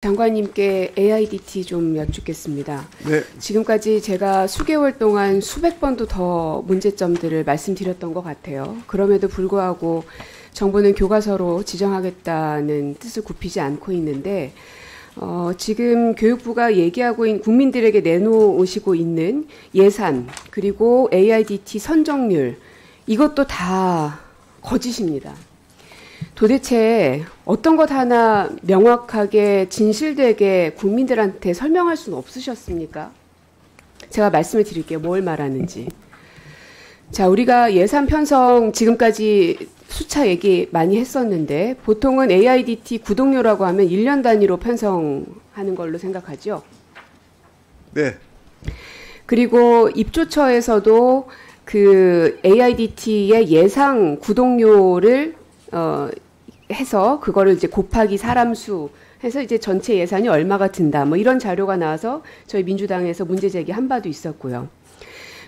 장관님께 AIDT 좀 여쭙겠습니다. 네. 지금까지 제가 수개월 동안 수백 번도 더 문제점들을 말씀드렸던 것 같아요. 그럼에도 불구하고 정부는 교과서로 지정하겠다는 뜻을 굽히지 않고 있는데 지금 교육부가 얘기하고 있는 국민들에게 내놓으시고 있는 예산 그리고 AIDT 선정률 이것도 다 거짓입니다. 도대체 어떤 것 하나 명확하게 진실되게 국민들한테 설명할 수는 없으셨습니까? 제가 말씀을 드릴게요. 뭘 말하는지. 자, 우리가 예산 편성 지금까지 수차 얘기 많이 했었는데 보통은 AIDT 구독료라고 하면 1년 단위로 편성하는 걸로 생각하죠? 네. 그리고 입조처에서도 그 AIDT의 예상 구독료를 해서 그거를 이제 곱하기 사람 수 해서 이제 전체 예산이 얼마가 든다. 뭐 이런 자료가 나와서 저희 민주당에서 문제 제기한 바도 있었고요.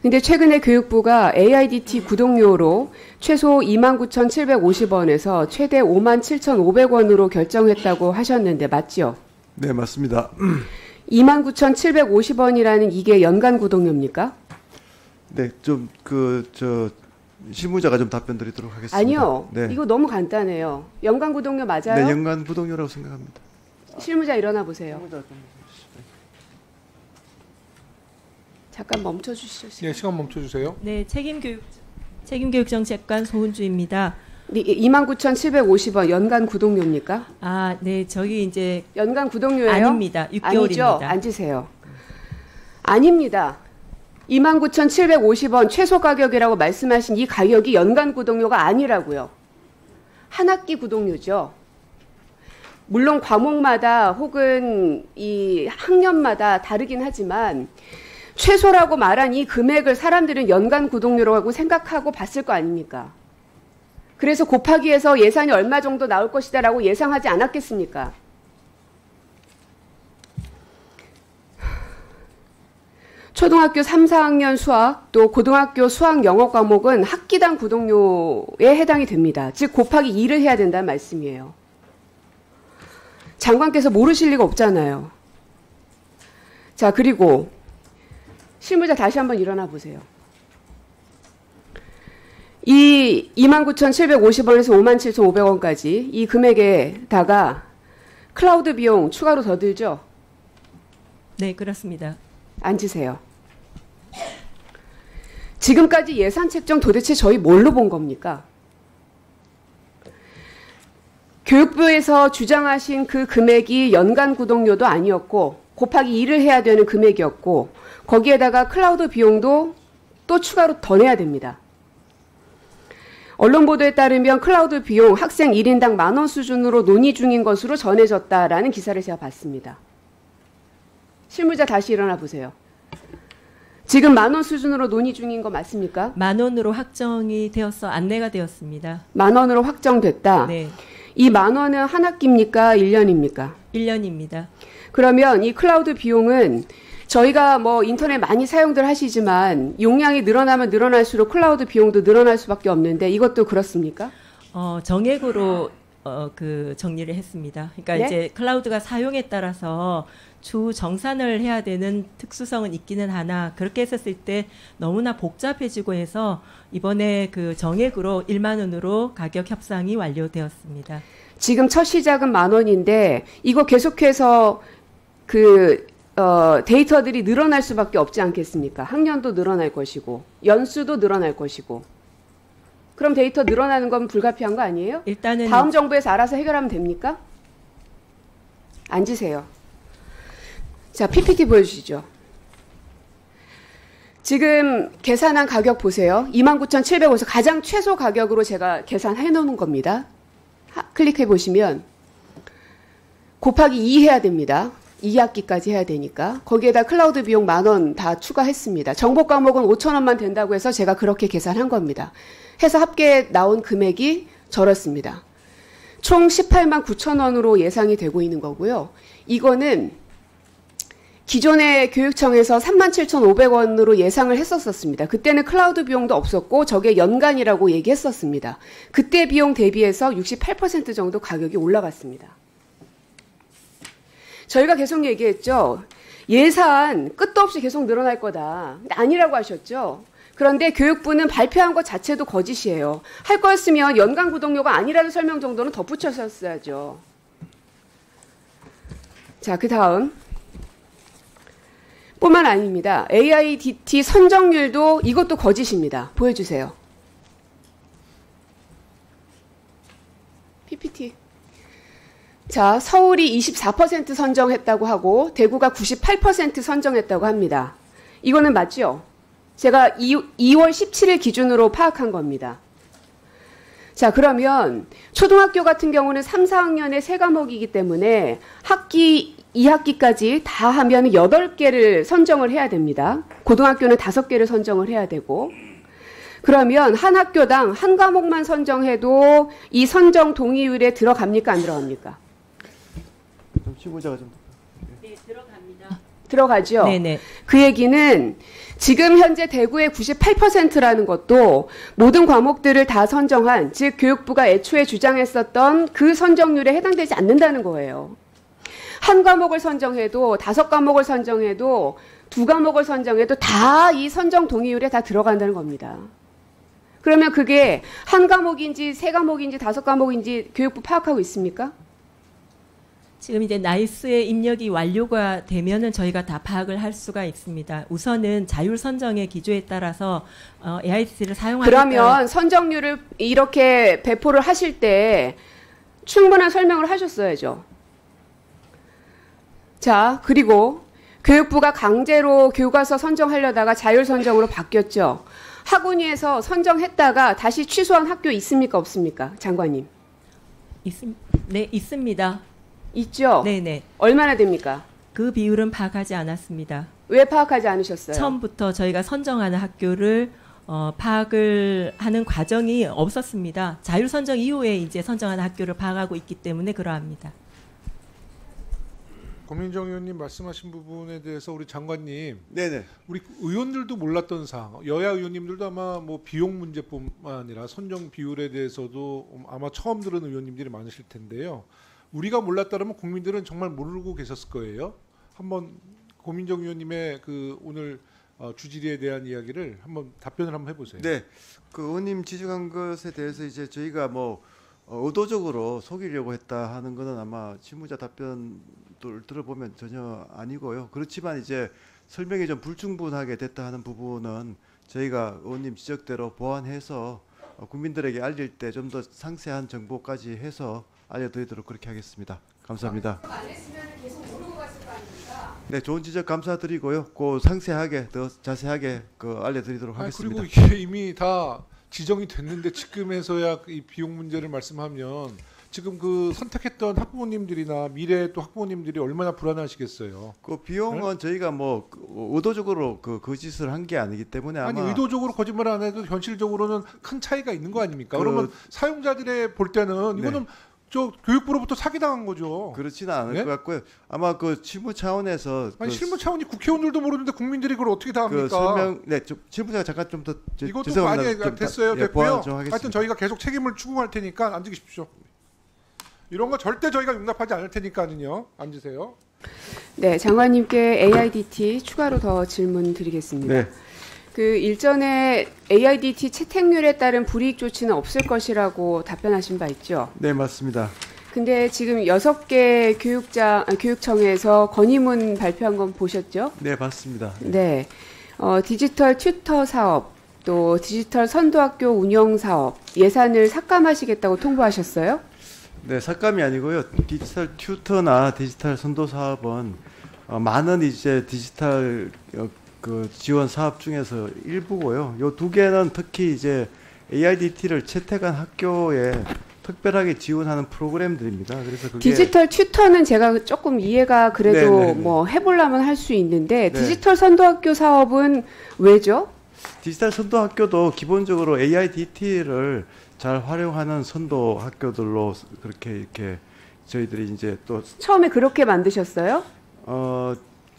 근데 최근에 교육부가 AIDT 구독료로 최소 29,750원에서 최대 57,500원으로 결정했다고 하셨는데 맞죠? 네, 맞습니다. 29,750원이라는 이게 연간 구독료입니까? 네, 실무자가 좀 답변 드리도록 하겠습니다. 아니요. 네. 이거 너무 간단해요. 연간 구독료 맞아요? 네, 연간 구독료라고 생각합니다. 실무자 일어나 보세요. 잠깐 멈춰 주시죠. 네, 시간 멈춰 주세요. 네, 책임교육정책관 소은주입니다. 네, 29,750원 연간 구독료입니까? 아, 네, 저기 이제 연간 구독료예요? 아닙니다. 6개월입니다. 아니죠. 앉으세요. 아닙니다. 29,750원 최소 가격이라고 말씀하신 이 가격이 연간 구독료가 아니라고요. 한 학기 구독료죠. 물론 과목마다 혹은 이 학년마다 다르긴 하지만 최소라고 말한 이 금액을 사람들은 연간 구독료라고 생각하고 봤을 거 아닙니까? 그래서 곱하기 해서 예산이 얼마 정도 나올 것이다라고 예상하지 않았겠습니까? 초등학교 3, 4학년 수학, 또 고등학교 수학 영어 과목은 학기당 구독료에 해당이 됩니다. 즉 곱하기 2를 해야 된다는 말씀이에요. 장관께서 모르실 리가 없잖아요. 자, 그리고 실무자 다시 한번 일어나 보세요. 이 29,750원에서 57,500원까지 이 금액에다가 클라우드 비용 추가로 더 들죠? 네, 그렇습니다. 앉으세요. 지금까지 예산 책정 도대체 저희 뭘로 본 겁니까? 교육부에서 주장하신 그 금액이 연간 구독료도 아니었고 곱하기 2를 해야 되는 금액이었고 거기에다가 클라우드 비용도 또 추가로 더 내야 됩니다. 언론 보도에 따르면 클라우드 비용 학생 1인당 10,000원 수준으로 논의 중인 것으로 전해졌다라는 기사를 제가 봤습니다. 실무자 다시 일어나 보세요. 지금 10,000원 수준으로 논의 중인 거 맞습니까? 10,000원으로 확정이 되어서 안내가 되었습니다. 10,000원으로 확정됐다. 네. 이 10,000원은 한 학기입니까? 1년입니까? 1년입니다. 그러면 이 클라우드 비용은 저희가 뭐 인터넷 많이 사용들 하시지만 용량이 늘어나면 늘어날수록 클라우드 비용도 늘어날 수밖에 없는데 이것도 그렇습니까? 정액으로 그 정리를 했습니다. 그러니까 네? 이제 클라우드가 사용에 따라서 주 정산을 해야 되는 특수성은 있기는 하나 그렇게 했었을 때 너무나 복잡해지고 해서 이번에 그 정액으로 1만 원으로 가격 협상이 완료되었습니다. 지금 첫 시작은 10,000원인데 이거 계속해서 데이터들이 늘어날 수밖에 없지 않겠습니까? 학년도 늘어날 것이고 연수도 늘어날 것이고 그럼 데이터 늘어나는 건 불가피한 거 아니에요? 일단은 다음 정부에서 알아서 해결하면 됩니까? 앉으세요. 자, PPT 보여주시죠. 지금 계산한 가격 보세요. 29,750원 가장 최소 가격으로 제가 계산해 놓은 겁니다. 클릭해 보시면 곱하기 2 해야 됩니다. 2학기까지 해야 되니까. 거기에다 클라우드 비용 10,000원 다 추가했습니다. 정보 과목은 5,000원만 된다고 해서 제가 그렇게 계산한 겁니다. 해서 합계 나온 금액이 저렇습니다. 총 189,000원으로 예상이 되고 있는 거고요. 이거는 기존의 교육청에서 37,500원으로 예상을 했었습니다. 그때는 클라우드 비용도 없었고 저게 연간이라고 얘기했었습니다. 그때 비용 대비해서 68% 정도 가격이 올라갔습니다. 저희가 계속 얘기했죠. 예산 끝도 없이 계속 늘어날 거다. 근데 아니라고 하셨죠. 그런데 교육부는 발표한 것 자체도 거짓이에요. 할 거였으면 연간 구독료가 아니라는 설명 정도는 덧붙였었어야죠. 자, 그 다음. 뿐만 아닙니다. AIDT 선정률도 이것도 거짓입니다. 보여주세요. PPT. 자, 서울이 24% 선정했다고 하고 대구가 98% 선정했다고 합니다. 이거는 맞죠? 제가 2월 17일 기준으로 파악한 겁니다. 자, 그러면 초등학교 같은 경우는 3, 4학년의 3과목이기 때문에 학기 2학기까지 다 하면 8개를 선정을 해야 됩니다. 고등학교는 5개를 선정을 해야 되고, 그러면 한 학교당 한 과목만 선정해도 이 선정 동의율에 들어갑니까? 안 들어갑니까? 좀 실무자가 좀. 네, 들어갑니다. 들어가죠? 네네. 그 얘기는 지금 현재 대구의 98%라는 것도 모든 과목들을 다 선정한, 즉 교육부가 애초에 주장했었던 그 선정률에 해당되지 않는다는 거예요. 한 과목을 선정해도, 5과목을 선정해도, 2과목을 선정해도 다 이 선정 동의율에 다 들어간다는 겁니다. 그러면 그게 한 과목인지 3과목인지 5과목인지 교육부 파악하고 있습니까? 지금 이제 나이스의 입력이 완료가 되면은 저희가 다 파악을 할 수가 있습니다. 우선은 자율 선정의 기조에 따라서 AIDT를 사용하니까 그러면 선정률을 이렇게 배포를 하실 때 충분한 설명을 하셨어야죠. 자, 그리고 교육부가 강제로 교과서 선정하려다가 자율 선정으로 바뀌었죠. 학원위에서 선정했다가 다시 취소한 학교 있습니까? 없습니까? 장관님. 네, 있습니다. 있죠? 네네. 얼마나 됩니까? 그 비율은 파악하지 않았습니다. 왜 파악하지 않으셨어요? 처음부터 저희가 선정하는 학교를 파악을 하는 과정이 없었습니다. 자율 선정 이후에 이제 선정하는 학교를 파악하고 있기 때문에 그러합니다. 고민정 의원님 말씀하신 부분에 대해서 우리 장관님, 네네. 우리 의원들도 몰랐던 사항, 여야 의원님들도 아마 뭐 비용 문제뿐만 아니라 선정 비율에 대해서도 아마 처음 들은 의원님들이 많으실 텐데요. 우리가 몰랐다면 국민들은 정말 모르고 계셨을 거예요. 한번 고민정 의원님의 그 오늘 주질의에 대한 이야기를 한번 답변을 한번 해보세요. 네. 그 의원님 지적한 것에 대해서 이제 저희가 뭐 의도적으로 속이려고 했다 하는 거는 아마 실무자 답변을 들어보면 전혀 아니고요. 그렇지만 이제 설명이 좀 불충분하게 됐다 하는 부분은 저희가 의원님 지적대로 보완해서 국민들에게 알릴 때 좀 더 상세한 정보까지 해서 알려드리도록 그렇게 하겠습니다. 감사합니다. 안 했으면 계속 모르고 갔을 거 아닙니까? 네, 좋은 지적 감사드리고요. 그 상세하게 더 자세하게 그 알려드리도록 하겠습니다. 그리고 이게 이미 다 지정이 됐는데 지금에서야 이 비용 문제를 말씀하면 지금 그 선택했던 학부모님들이나 미래 또 학부모님들이 얼마나 불안하시겠어요. 그 비용은 저희가 뭐 의도적으로 그 거짓을 한 게 아니기 때문에 아마 아니 의도적으로 거짓말 안 해도 현실적으로는 큰 차이가 있는 거 아닙니까? 그- 그러면 사용자들의 볼 때는 이거는 저 교육부로부터 사기당한 거죠. 그렇지는 않을 네? 것 같고요. 아마 그 실무 차원에서 아니 그 실무 차원이 국회의원들도 모르는데 국민들이 그걸 어떻게 다 합니까? 그 설명 실무자가 잠깐 좀 더 이것도 많이 됐어요, 됐고요. 보완 좀 하겠습니다. 하여튼 저희가 계속 책임을 추궁할 테니까 앉으 계십시오. 이런 거 절대 저희가 용납하지 않을 테니까는요. 앉으세요. 네, 장관님께 AIDT 추가로 더 질문 드리겠습니다. 네. 그 일전에 AIDT 채택률에 따른 불이익 조치는 없을 것이라고 답변하신 바 있죠. 네, 맞습니다. 근데 지금 6개 교육청에서 건의문 발표한 건 보셨죠? 네, 봤습니다. 네. 디지털 튜터 사업, 또 디지털 선도학교 운영 사업 예산을 삭감하시겠다고 통보하셨어요? 네, 삭감이 아니고요. 디지털 튜터나 디지털 선도 사업은 많은 이제 디지털 그 지원 사업 중에서 일부고요. 요 두 개는 특히 이제 AIDT를 채택한 학교에 특별하게 지원하는 프로그램들입니다. 그래서 그게 디지털 튜터는 제가 조금 이해가 그래도 네네네. 뭐 해보려면 할 수 있는데 네. 디지털 선도학교 사업은 왜죠? 디지털 선도 학교도 기본적으로 AIDT를 잘 활용하는 선도 학교들로 그렇게 이렇게 저희들이 이제 또 처음에 그렇게 만드셨어요?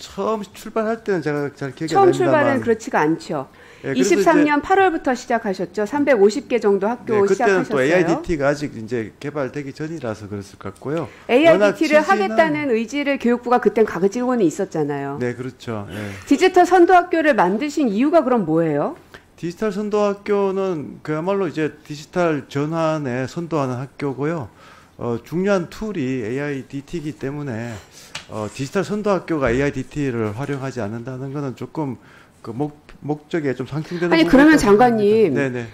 처음 출발할 때는 제가 잘 기억이 안 처음 납니다만 출발은 그렇지가 않죠. 예, 그래서 23년 8월부터 시작하셨죠. 350개 정도 학교 네, 그때는 시작하셨어요. 또 AIDT가 아직 이제 개발되기 전이라서 그랬을 것 같고요. AIDT를 워낙 하겠다는 의지를 교육부가 그땐 가지고는 있었잖아요. 네, 그렇죠. 예. 디지털 선도학교를 만드신 이유가 그럼 뭐예요? 디지털 선도학교는 그야말로 이제 디지털 전환에 선도하는 학교고요. 중요한 툴이 AIDT이기 때문에 디지털 선도학교가 AIDT를 활용하지 않는다는 것은 조금 그 목적에 좀 상충되는. 아니 그러면 장관님, 네네.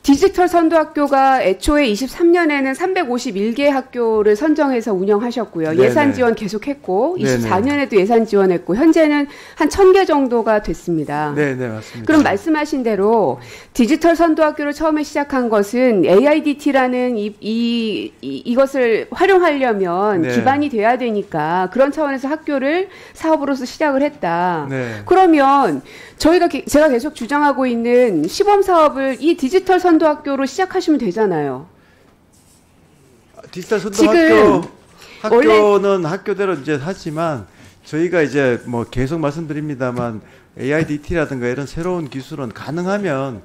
디지털 선도학교가 애초에 23년에는 351개 학교를 선정해서 운영하셨고요. 네네. 예산 지원 계속했고 네네. 24년에도 예산 지원했고 현재는 한 1000개 정도가 됐습니다. 네네, 맞습니다. 그럼 말씀하신 대로 디지털 선도학교를 처음에 시작한 것은 AIDT라는 이것을 활용하려면 네. 기반이 돼야 되니까 그런 차원에서 학교를 사업으로서 시작을 했다. 네. 그러면 제가 계속 주장하고 있는 시범 사업을 이 디지털 선도학교로 시작하시면 되잖아요. 디지털 지금 학교는 학교대로 이제 하지만 저희가 이제 뭐 계속 말씀드립니다만 AIDT라든가 이런 새로운 기술은 가능하면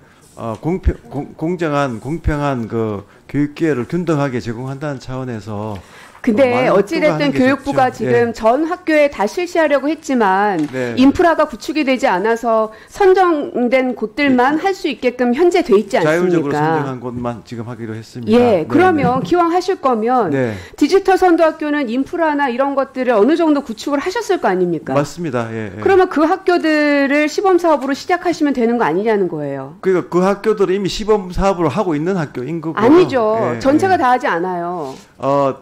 공정한 그 교육 기회를 균등하게 제공한다는 차원에서 근데 많은 어찌됐든 학교가 하는 게 교육부가 좋죠. 지금 예. 전 학교에 다 실시하려고 했지만 네. 인프라가 구축이 되지 않아서 선정된 곳들만 할 수 있게끔 현재 돼 있지 자율적으로 않습니까? 선정한 곳만 지금 하기로 했습니다. 예, 네, 그러면 기왕 하실 거면 네. 디지털 선도학교는 인프라나 이런 것들을 어느 정도 구축을 하셨을 거 아닙니까? 맞습니다. 예, 예. 그러면 그 학교들을 시범 사업으로 시작하시면 되는 거 아니냐는 거예요. 그러니까 그 학교들은 이미 시범 사업으로 하고 있는 학교인 거고요. 아니죠. 예, 전체가 예. 다 하지 않아요.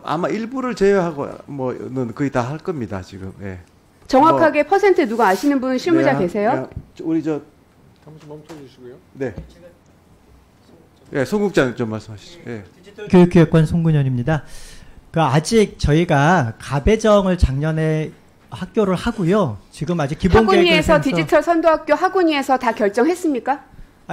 아마 일부를 제외하고 뭐는 거의 다 할 겁니다. 지금. 예. 정확하게 퍼센트 누가 아시는 분 실무자 네, 계세요? 우리 저 잠시 멈춰 주시고요. 네. 예, 송 국장 좀 말씀하시죠. 예. 교육기획관 송근현입니다. 아직 저희가 가배정을 작년에 학교를 하고요. 지금 아직 기본 계획을 학군위에서 세워서 디지털 선도학교 학군위에서 다 결정했습니까?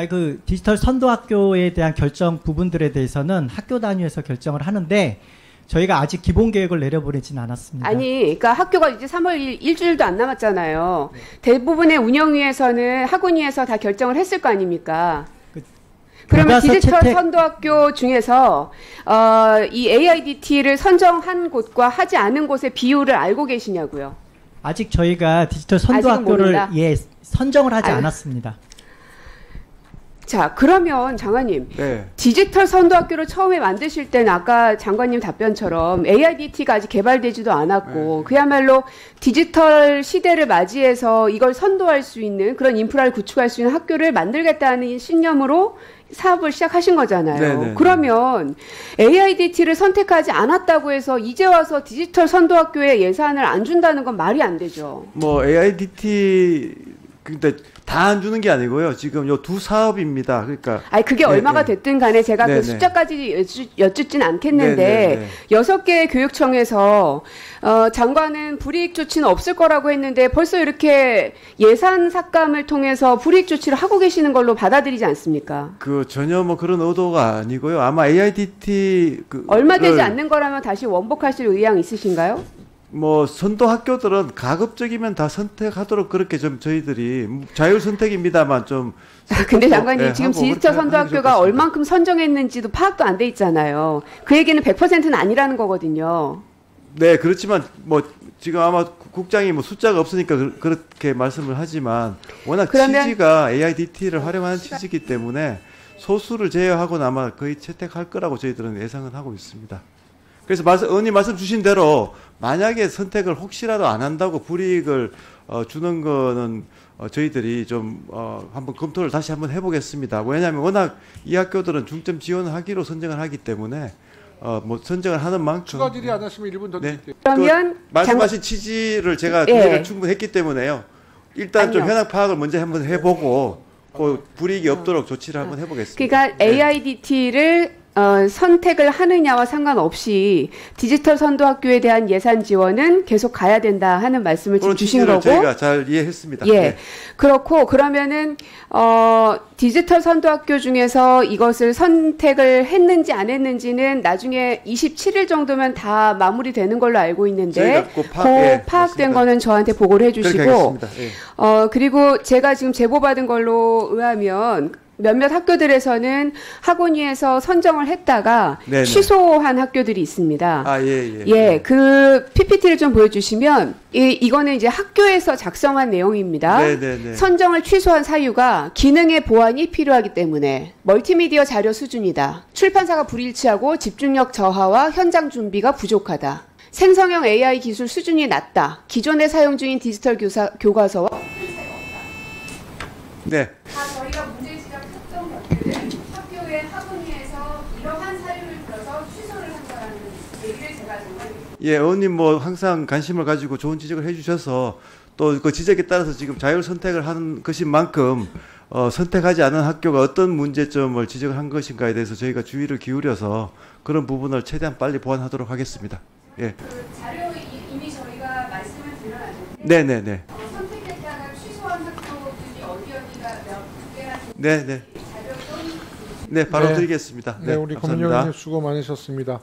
그 디지털 선도학교에 대한 결정 부분들에 대해서는 학교 단위에서 결정을 하는데 저희가 아직 기본 계획을 내려보내진 않았습니다. 아니, 그러니까 학교가 이제 3월 일주일도 안 남았잖아요. 대부분의 운영위에서는 학군위에서 다 결정을 했을 거 아닙니까? 그러면 교과서 디지털 채택- 선도학교 중에서 이 AIDT를 선정한 곳과 하지 않은 곳의 비율을 알고 계시냐고요? 아직 저희가 디지털 아직은 선도학교를 모른다? 선정을 하지 아유. 않았습니다. 자, 그러면 장관님, 네. 디지털 선도학교를 처음에 만드실 때는 아까 장관님 답변처럼 AIDT가 아직 개발되지도 않았고 그야말로 디지털 시대를 맞이해서 이걸 선도할 수 있는 그런 인프라를 구축할 수 있는 학교를 만들겠다는 신념으로 사업을 시작하신 거잖아요. 네네. 그러면 AIDT를 선택하지 않았다고 해서 이제 와서 디지털 선도학교에 예산을 안 준다는 건 말이 안 되죠. 뭐 AIDT 근데 다 안 주는 게 아니고요. 지금 요 두 사업입니다. 그러니까 아니 그게 네, 얼마가 네. 됐든 간에 제가 네, 그 네. 숫자까지 여쭙진 않겠는데 네, 네, 6개의 교육청에서 장관은 불이익 조치는 없을 거라고 했는데 벌써 이렇게 예산 삭감을 통해서 불이익 조치를 하고 계시는 걸로 받아들이지 않습니까? 그 전혀 뭐 그런 의도가 아니고요. 아마 AIDT 얼마 되지 않는 거라면 다시 원복하실 의향 있으신가요? 뭐 선도 학교들은 가급적이면 다 선택하도록 그렇게 좀 저희들이 자율 선택입니다만 좀 근데 장관님 네, 지금 하고 디지털 그렇게 하는 게 선도학교가 좋을 것 같습니다. 얼만큼 선정했는지도 파악도 안 돼 있잖아요. 그 얘기는 100%는 아니라는 거거든요. 네, 그렇지만 뭐 지금 아마 국장이 뭐 숫자가 없으니까 그렇게 말씀을 하지만 워낙 그러면- 취지가 AIDT를 활용하는 취지이기 때문에 소수를 제외하고는 아마 거의 채택할 거라고 저희들은 예상은 하고 있습니다. 그래서 의원님 말씀 주신 대로 만약에 선택을 혹시라도 안 한다고 불이익을 주는 거는 저희들이 좀 한번 검토를 다시 한번 해보겠습니다. 왜냐하면 워낙 이 학교들은 중점 지원하기로 선정을 하기 때문에 뭐 선정을 하는 만큼 추가 질의 안 하시면 1분 더 네. 드릴게요. 그러면 말씀하신 취지를 제가 예. 이해를 충분히 했기 때문에요. 일단 좀 아니요. 현황 파악을 먼저 한번 해보고 그 불이익이 없도록 조치를 한번 해보겠습니다. 그러니까 네. AIDT를 선택을 하느냐와 상관없이 디지털 선도 학교에 대한 예산 지원은 계속 가야 된다 하는 말씀을 지금 그런 주신 취지를 거고. 저희가 잘 이해했습니다. 예. 네. 그렇고 그러면은 디지털 선도 학교 중에서 이것을 선택을 했는지 안 했는지는 나중에 27일 정도면 다 마무리되는 걸로 알고 있는데 저희가 곧 파악된 맞습니다. 거는 저한테 보고를 그렇게 해주시고 하겠습니다. 예. 그리고 제가 지금 제보받은 걸로 의하면 몇몇 학교들에서는 학원위에서 선정을 했다가 네네. 취소한 학교들이 있습니다. 아, 예. 예, 그 PPT를 좀 보여주시면 이거는 이제 학교에서 작성한 내용입니다. 네네네. 선정을 취소한 사유가 기능의 보완이 필요하기 때문에 멀티미디어 자료 수준이다. 출판사가 불일치하고 집중력 저하와 현장 준비가 부족하다. 생성형 AI 기술 수준이 낮다. 기존에 사용 중인 디지털 교과서와 네. 다 저희가 문제 지적했던 것들은 학교의 학원위에서 이러한 사유를 들어서 취소를 한 거라는 얘기를 제가 정말 예, 의원님 뭐 항상 관심을 가지고 좋은 지적을 해주셔서 또 그 지적에 따라서 지금 자율 선택을 하는 것인 만큼 선택하지 않은 학교가 어떤 문제점을 지적을 한 것인가에 대해서 저희가 주의를 기울여서 그런 부분을 최대한 빨리 보완하도록 하겠습니다. 예. 그 자료 이미 저희가 말씀을 드려놨는데 네네네. 선택했다가 취소한 학교들이 어디가 몇 개나 네네. 자료 좀 네, 바로 네. 드리겠습니다. 네, 우리 감사합니다. 검은영님 수고 많으셨습니다.